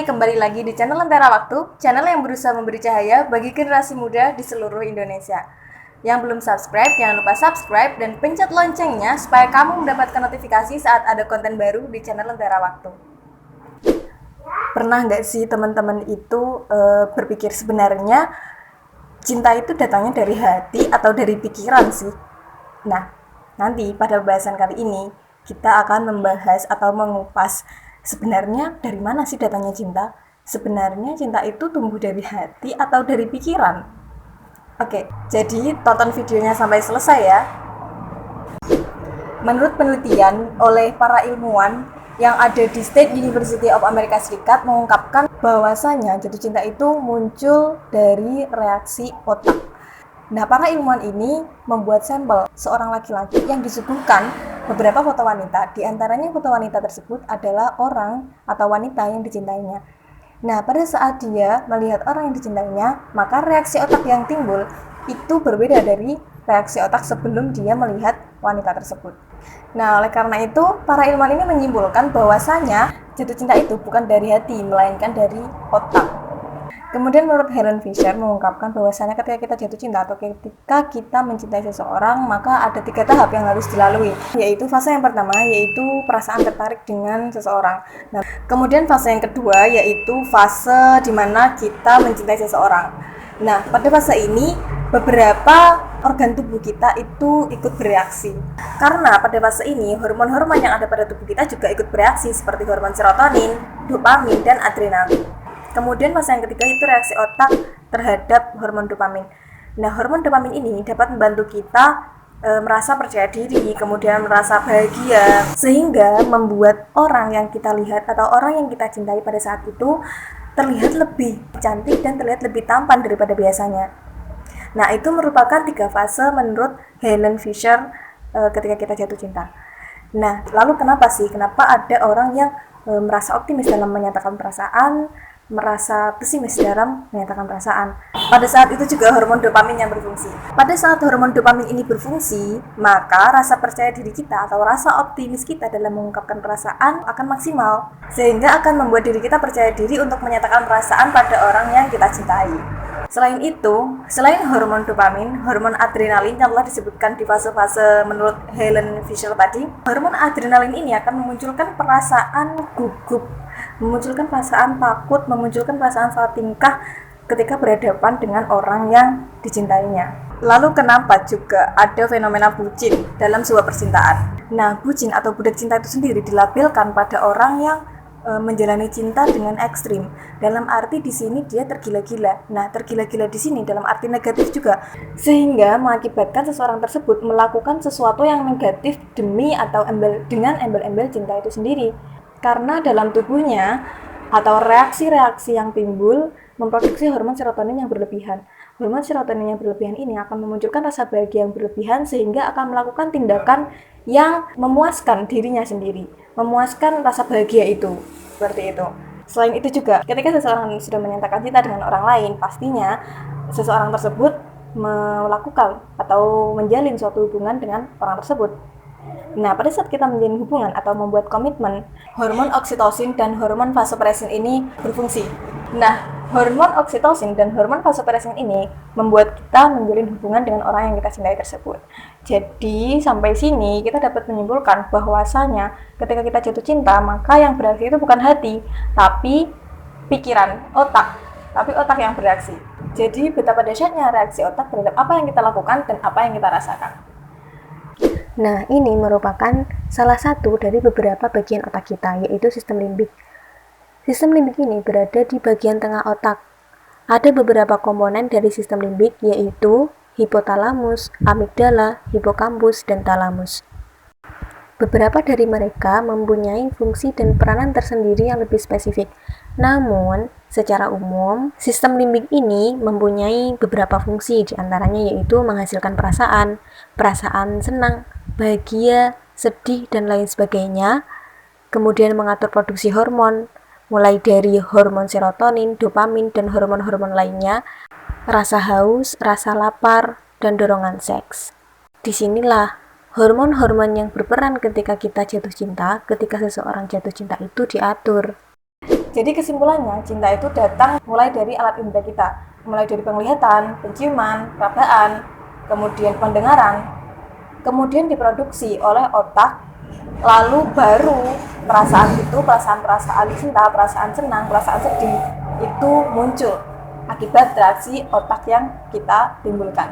Hai, kembali lagi di channel Lentera Waktu, channel yang berusaha memberi cahaya bagi generasi muda di seluruh Indonesia. Yang belum subscribe, jangan lupa subscribe dan pencet loncengnya supaya kamu mendapatkan notifikasi saat ada konten baru di channel Lentera Waktu. Pernah nggak sih teman-teman itu berpikir sebenarnya cinta itu datangnya dari hati atau dari pikiran sih? Nah, nanti pada pembahasan kali ini kita akan membahas atau mengupas sebenarnya dari mana sih datangnya cinta? Sebenarnya cinta itu tumbuh dari hati atau dari pikiran? Oke, jadi tonton videonya sampai selesai ya. Menurut penelitian oleh para ilmuwan yang ada di State University of America Serikat mengungkapkan bahwasanya jatuh cinta itu muncul dari reaksi otak. Nah, para ilmuwan ini membuat sampel seorang laki-laki yang disuguhkan beberapa foto wanita. Di antaranya foto wanita tersebut adalah orang atau wanita yang dicintainya. Nah, pada saat dia melihat orang yang dicintainya, maka reaksi otak yang timbul itu berbeda dari reaksi otak sebelum dia melihat wanita tersebut. Nah, oleh karena itu, para ilmuwan ini menyimpulkan bahwasanya jatuh cinta itu bukan dari hati, melainkan dari otak. Kemudian menurut Helen Fisher mengungkapkan bahwasanya ketika kita jatuh cinta atau ketika kita mencintai seseorang, maka ada 3 tahap yang harus dilalui, yaitu fase yang pertama yaitu perasaan tertarik dengan seseorang. Nah, kemudian fase yang kedua yaitu fase di mana kita mencintai seseorang. Nah, pada fase ini beberapa organ tubuh kita itu ikut bereaksi. Karena pada fase ini hormon-hormon yang ada pada tubuh kita juga ikut bereaksi seperti hormon serotonin, dopamin, dan adrenalin. Kemudian fase yang ketiga itu reaksi otak terhadap hormon dopamin. Nah, hormon dopamin ini dapat membantu kita merasa percaya diri, kemudian merasa bahagia, sehingga membuat orang yang kita lihat atau orang yang kita cintai pada saat itu terlihat lebih cantik dan terlihat lebih tampan daripada biasanya. Nah, itu merupakan 3 fase menurut Helen Fisher ketika kita jatuh cinta. Nah, lalu kenapa ada orang yang merasa optimis dalam menyatakan perasaan, merasa pesimis dalam menyatakan perasaan? Pada saat itu juga hormon dopamin yang berfungsi. Pada saat hormon dopamin ini berfungsi, maka rasa percaya diri kita atau rasa optimis kita dalam mengungkapkan perasaan akan maksimal, sehingga akan membuat diri kita percaya diri untuk menyatakan perasaan pada orang yang kita cintai. Selain itu, selain hormon dopamin, hormon adrenalin yang telah disebutkan di fase-fase menurut Helen Fisher tadi, hormon adrenalin ini akan memunculkan perasaan gugup, memunculkan perasaan takut, memunculkan perasaan salah tingkah ketika berhadapan dengan orang yang dicintainya. Lalu kenapa juga ada fenomena bucin dalam sebuah percintaan? Nah, bucin atau budak cinta itu sendiri dilabelkan pada orang yang menjalani cinta dengan ekstrim. Dalam arti di sini dia tergila-gila. Nah, tergila-gila di sini dalam arti negatif juga, sehingga mengakibatkan seseorang tersebut melakukan sesuatu yang negatif demi atau dengan embel-embel cinta itu sendiri. Karena dalam tubuhnya atau reaksi-reaksi yang timbul memproduksi hormon serotonin yang berlebihan. Hormon serotonin yang berlebihan ini akan memunculkan rasa bahagia yang berlebihan sehingga akan melakukan tindakan yang memuaskan dirinya sendiri, memuaskan rasa bahagia itu, seperti itu. Selain itu juga, ketika seseorang sudah menyatakan cinta dengan orang lain, pastinya seseorang tersebut melakukan atau menjalin suatu hubungan dengan orang tersebut. Nah, pada saat kita menjalin hubungan atau membuat komitmen, hormon oksitosin dan hormon vasopressin ini berfungsi. Nah, hormon oksitosin dan hormon vasopressin ini membuat kita menjalin hubungan dengan orang yang kita cintai tersebut. Jadi, sampai sini kita dapat menyimpulkan bahwasanya ketika kita jatuh cinta, maka yang bereaksi itu bukan hati, tapi pikiran, otak. Tapi otak yang bereaksi. Jadi, betapa dahsyatnya reaksi otak terhadap apa yang kita lakukan dan apa yang kita rasakan. Nah, ini merupakan salah satu dari beberapa bagian otak kita, yaitu sistem limbik. Sistem limbik ini berada di bagian tengah otak. Ada beberapa komponen dari sistem limbik, yaitu hipotalamus, amigdala, hipokampus, dan talamus. Beberapa dari mereka mempunyai fungsi dan peranan tersendiri yang lebih spesifik. Namun, secara umum, sistem limbik ini mempunyai beberapa fungsi, diantaranya yaitu menghasilkan perasaan senang, bahagia, sedih, dan lain sebagainya. Kemudian mengatur produksi hormon, mulai dari hormon serotonin, dopamin, dan hormon-hormon lainnya, rasa haus, rasa lapar, dan dorongan seks. Disinilah hormon-hormon yang berperan ketika kita jatuh cinta, ketika seseorang jatuh cinta itu diatur. Jadi kesimpulannya, cinta itu datang mulai dari alat indera kita, mulai dari penglihatan, penciuman, perabaan, kemudian pendengaran, kemudian diproduksi oleh otak, lalu baru perasaan cinta, perasaan senang, perasaan sedih itu muncul akibat reaksi otak yang kita timbulkan.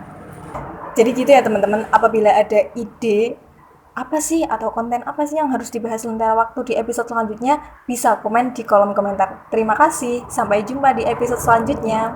Jadi gitu ya teman-teman, apabila ada ide apa sih atau konten apa sih yang harus dibahas Lentera Waktu di episode selanjutnya, bisa komen di kolom komentar. Terima kasih, sampai jumpa di episode selanjutnya.